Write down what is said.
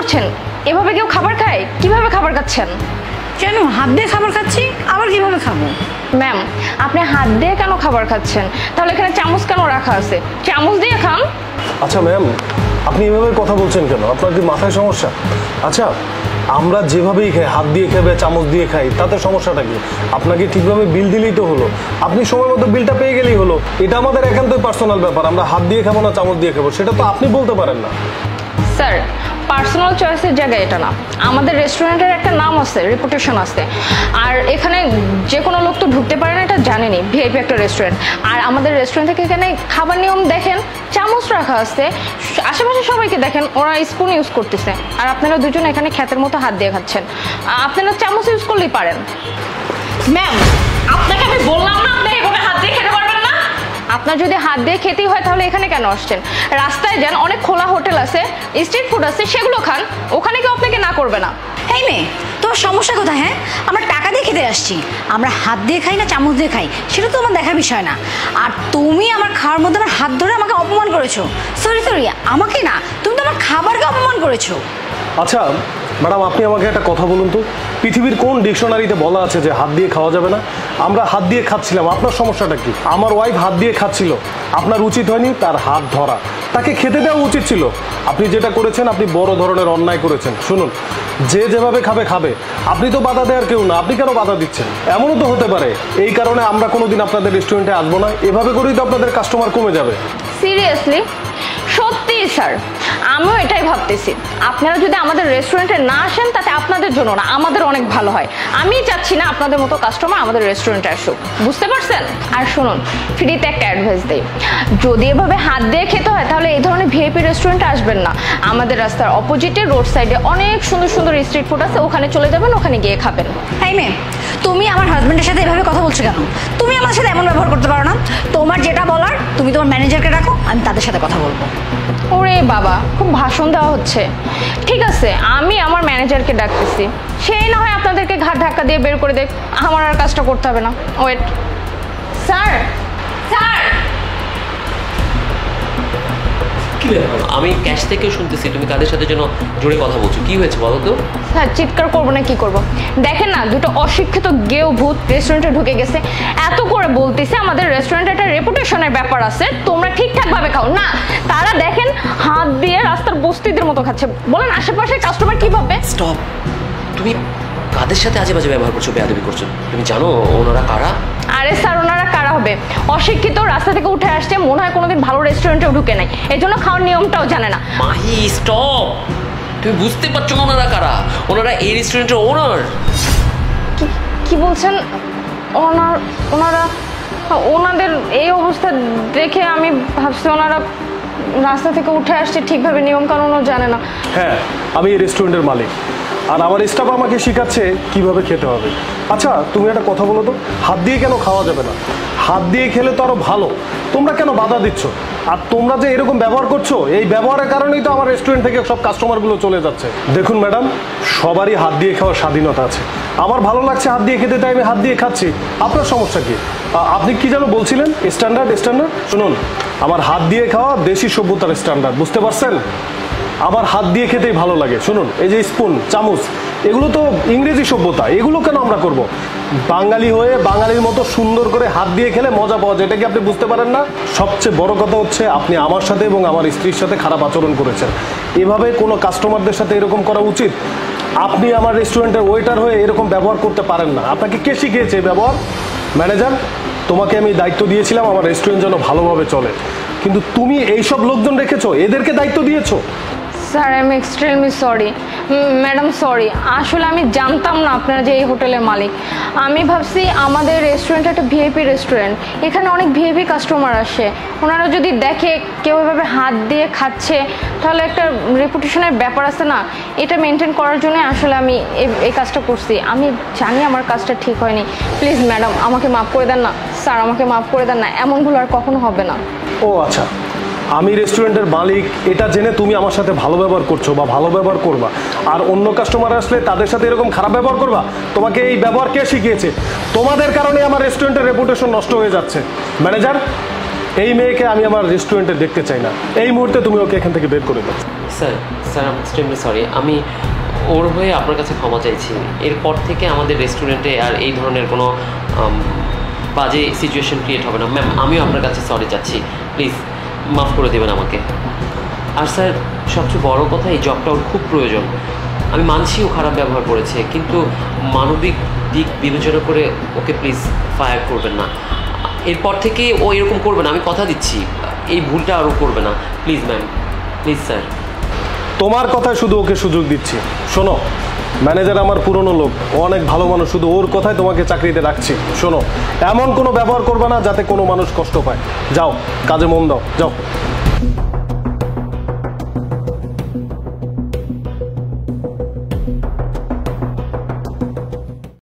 করছেন? এভাবে কেউ খাবার খায়? কিভাবে খাবার খাচ্ছেন? কেন হাত দিয়ে খাবার খাচ্ছি? আবার কিভাবে খাবো? ম্যাম, আপনি হাত দিয়ে কেন খাবার খাচ্ছেন? তাহলে এখানে চামচ কেন রাখা আছে? চামচ দিয়ে খান। আচ্ছা ম্যাম, আপনি এভাবে কথা বলছেন কেন? আপনার কি মাথায় সমস্যা? আচ্ছা, আমরা যেভাবেই খাই, হাত দিয়ে খাই বা চামচ দিয়ে খাই, তাতে সমস্যাটা কি? আপনাকে ঠিকভাবে বিল দিলেই তো হলো। আপনি সময় মতো বিলটা পেয়ে গেলেই হলো। এটা আমাদের একান্তই পার্সোনাল ব্যাপার। আমরা হাত দিয়ে খাবো না চামচ দিয়ে খাবো, সেটা তো আপনি বলতে পারেন না। স্যার, পার্সোনাল চয়েসের জায়গায় এটা না। আমাদের রেস্টুরেন্টের একটা নাম আছে, রেপুটেশন আছে। আর এখানে যে কোনো লোক তো ঢুকতে পারে না, এটা জানেনি। ভিআইপি একটা রেস্টুরেন্ট। আর আমাদের রেস্টুরেন্ট থেকে এখানে খাবার নিয়ম দেখেন, চামচ রাখা আছে। আশেপাশে সবাইকে দেখেন ওরা স্পুন ইউজ করতেছে। আর আপনারা দুজন এখানে খ্যাতের মতো হাত দিয়ে খাচ্ছেন। আপনারা চামচ ইউজ করলেই পারেন। ম্যাম, আপনাকে আমি বললাম না আপনি এভাবে হাত দিয়ে খেতে পারবেন না। আপনার যদি হাত দিয়ে খেতেই হয় তাহলে এখানে কেন আসছেন? রাস্তায় যান, অনেক খোলা হোটেল আছে, স্ট্রিট ফুড আছে, সেগুলো খান। ওখানে কেউ আপনাকে না করবে না। এই মেয়ে, তোমার সমস্যা কোথায়? হ্যাঁ, আমরা টাকা দিয়ে খেতে আসছি। আমরা হাত দিয়ে খাই না চামচ দিয়ে খাই সেটা তো আমার দেখার বিষয় না। আর তুমি আমার খাওয়ার মধ্যে আমার হাত ধরে আমাকে অপমান করেছো। সরি, আমাকে না, তুমি তো আমার খাবারকে অপমান করেছো। আচ্ছা ম্যাডাম, আপনি আমাকে একটা কথা বলুন তো, পৃথিবীর কোন ডিকশনারিতে বলা আছে যে হাত দিয়ে খাওয়া যাবে না? আমরা হাত দিয়ে খাচ্ছিলাম, আপনার সমস্যাটা কি? আমার ওয়াইফ হাত দিয়ে খাচ্ছিল, আপনার উচিত হয়নি তার হাত ধরা, তাকে খেতে দেওয়া উচিত ছিল। আপনি যেটা করেছেন, আপনি বড় ধরনের অন্যায় করেছেন। শুনুন, যে যেভাবে খাবে খাবে, আপনি তো বাধা দেওয়ার কেউ না, আপনি কেন বাধা দিচ্ছেন? এমনও তো হতে পারে এই কারণে আমরা কোনোদিন আপনাদের রেস্টুরেন্টে আসবো না। এভাবে করেই তো আপনাদের কাস্টমার কমে যাবে। সিরিয়াসলি? সত্যি স্যার, আমিও এটাই ভাবতেছি। আপনারা যদি আমাদের রেস্টুরেন্টে না আসেন তাতে আপনাদের জন্য না, আমাদের অনেক ভালো হয়। আমি চাচ্ছি না আপনাদের মতো কাস্টমার আমাদের রেস্টুরেন্টে আসুক, বুঝতে পারছেন? আর শুনুন, ফ্রিতে একটা অ্যাডভাইস দিই, যদি এভাবে হাত দিয়ে খেতে হয় তাহলে এই ধরনের ভিআইপি রেস্টুরেন্টে আসবেন না। আমাদের রাস্তার অপোজিটে রোড সাইডে অনেক সুন্দর সুন্দর স্ট্রিট ফুড আছে, ওখানে চলে যাবেন, ওখানে গিয়ে খাবেন। এই মেয়ে, তুমি আমার হাজবেন্ডের সাথে এভাবে কথা বলছো কেন? তুমি আমার সাথে এমন ব্যবহার করতে পারো না। তোমার যেটা বলার তুমি তোমার ম্যানেজারকে ডাকো, আমি তাদের সাথে কথা বলবো। ওরে বাবা, খুব ভাষণ দেওয়া হচ্ছে। ঠিক আছে, আমি আমার ম্যানেজারকে ডাকতেছি, সেই না হয় আপনাদেরকে ঘাট ধাক্কা দিয়ে বের করে দেখ। আমার আর কাজটা করতে হবে না। Wait sir, sir. কি ব্যাপার? আমি ক্যাশ থেকেও শুনতেছি তুমি কাদের সাথে যেন জোরে কথা বলছো। কি হয়েছে বলো তো? স্যার, চিৎকার করবো না কি করবো? দেখেন না, দুটো অশিক্ষিত গেও ভূত রেস্টুরেন্টে ঢুকে গেছে। এত করে বলতেছে আমাদের রেস্টুরেন্টে একটা রেপুটেশনের ব্যাপার আছে, তোমরা ঠিকঠাক ভাবে খাও না। তারা দেখেন হাত দিয়ে রাস্তার বস্তিদের মতো খাচ্ছে। বলেন আশেপাশের কাস্টমার কি ভাববে? স্টপ! তুমি কাদের সাথে আজে বাজে ব্যবহার করছো, বেয়াদবি করছো? তুমি জানো ওনারা কারা? আরে স্যার, ওনারা কারা হবে? অশিক্ষিত, রাস্তা থেকে উঠে আসছে, মনে হয় কোনোদিন ভালো রেস্টুরেন্টেও ঢুকে নাই, এই জন্য খাওয়ার নিয়মটাও জানে না। মাহি, স্টপ! তুমি বুঝতে পারছো না ওনারা কারা? ওনারা এই রেস্টুরেন্টের ওনার। কি বলছেন? ওনারা ওনাদের এই অবস্থা দেখে আমি ভাবছি ওনারা রাস্তা থেকে উঠে আসছে, ঠিকভাবে নিয়ম কানুনও জানে না। হ্যাঁ, আমি এই রেস্টুরেন্টের মালিক, আর আমার স্টাফ আমাকে শেখাচ্ছে কিভাবে খেতে হবে। আচ্ছা, তুমি একটা কথা বলো তো, হাত দিয়ে কেন খাওয়া যাবে না? হাত দিয়ে খেলে তো আরো ভালো, তোমরা কেন বাধা দিচ্ছ? আর তোমরা যে এরকম ব্যবহার করছো, এই ব্যবহারের কারণেই তো আমার রেস্টুরেন্ট থেকে সব কাস্টমারগুলো চলে যাচ্ছে। দেখুন ম্যাডাম, সবারই হাত দিয়ে খাওয়ার স্বাধীনতা আছে। আমার ভালো লাগছে হাত দিয়ে খেতে, তাই আমি হাত দিয়ে খাচ্ছি। আপনার সমস্যা কি? আপনি কি যেন বলছিলেন? স্ট্যান্ডার্ড। শুনুন, আমার হাত দিয়ে খাওয়া দেশি সভ্যতার স্ট্যান্ডার্ড, বুঝতে পারছেন? আমার হাত দিয়ে খেতেই ভালো লাগে। শুনুন, এই যে স্পুন, চামচ, এগুলো তো ইংরেজি সভ্যতা, এগুলো কেন আমরা করব? বাঙালি হয়ে বাঙালির মতো সুন্দর করে হাত দিয়ে খেলে মজা পাওয়া যায়, এটা কি আপনি বুঝতে পারেন না? সবচেয়ে বড় কথা হচ্ছে আপনি আমার সাথে এবং আমার স্ত্রীর সাথে খারাপ আচরণ করেছেন। এভাবে কোনো কাস্টমারদের সাথে এরকম করা উচিত? আপনি আমার রেস্টুরেন্টের ওয়েটার হয়ে এরকম ব্যবহার করতে পারেন না। আপনাকে কে শিখিয়েছে ব্যবহার? ম্যানেজার, তোমাকে আমি দায়িত্ব দিয়েছিলাম আমার রেস্টুরেন্ট যেন ভালোভাবে চলে, কিন্তু তুমি এইসব লোকজন রেখেছো, এদেরকে দায়িত্ব দিয়েছো। Sir, I am extremely sorry. Madam sorry, আসলে আমি জানতাম না আপনারা যে এই হোটেলের মালিক। আমি ভাবছি আমাদের রেস্টুরেন্ট একটা ভিআইপি রেস্টুরেন্ট, এখানে অনেক ভিআইপি কাস্টমার আসে। ওনারা যদি দেখে কেউ এভাবে হাত দিয়ে খাচ্ছে তাহলে একটা রেপুটেশনের ব্যাপার আছে না, এটা মেনটেন করার জন্য আসলে আমি এই কাজটা করছি। আমি জানি আমার কাজটা ঠিক হয়নি। প্লিজ ম্যাডাম, আমাকে মাফ করে দেন না। স্যার, আমাকে মাফ করে দেন না, এমন ভুল আর কখনো হবে না। ও আচ্ছা, আমি রেস্টুরেন্টের মালিক এটা জেনে তুমি আমার সাথে ভালো ব্যবহার করছো বা ভালো ব্যবহার করবা, আর অন্য কাস্টমার আসলে তাদের সাথে এরকম খারাপ ব্যবহার করবা? তোমাকে এই ব্যবহার কে শিখিয়েছে? তোমাদের কারণে আমার রেস্টুরেন্টের রেপুটেশন নষ্ট হয়ে যাচ্ছে। ম্যানেজার, এই মেয়েকে আমি আমার রেস্টুরেন্টে দেখতে চাই না। এই মুহূর্তে তুমি ওকে এখান থেকে বের করে দাও। স্যার স্যার আমি এক্সট্রিমলি সরি, আমি ওর হয়ে আপনার কাছে ক্ষমা চাইছি। এরপর থেকে আমাদের রেস্টুরেন্টে আর এই ধরনের কোনো বাজে সিচুয়েশন ক্রিয়েট হবে না। ম্যাম আমিও আপনার কাছে সরি চাচ্ছি, প্লিজ মাফ করে দেবেন আমাকে। আর স্যার সবচেয়ে বড় কথা, এই জবটা ওর খুব প্রয়োজন। আমি মানছি ও খারাপ ব্যবহার করেছে, কিন্তু মানবিক দিক বিবেচনা করে ওকে প্লিজ ফায়ার করবেন না। এরপর থেকে ও এরকম করবে না, আমি কথা দিচ্ছি। এই ভুলটা আরও করবে না, প্লিজ ম্যাম, প্লিজ স্যার। তোমার কথায় শুধু ওকে সুযোগ দিচ্ছি। শোনো, ম্যানেজার আমার পুরনো লোক, ও অনেক ভালো মানুষ, শুধু ওর কথায় তোমাকে চাকরিতে রাখছি। শোনো, এমন কোনো ব্যবহার করবে না যাতে কোনো মানুষ কষ্ট পায়। যাও, কাজে মন দাও, যাও।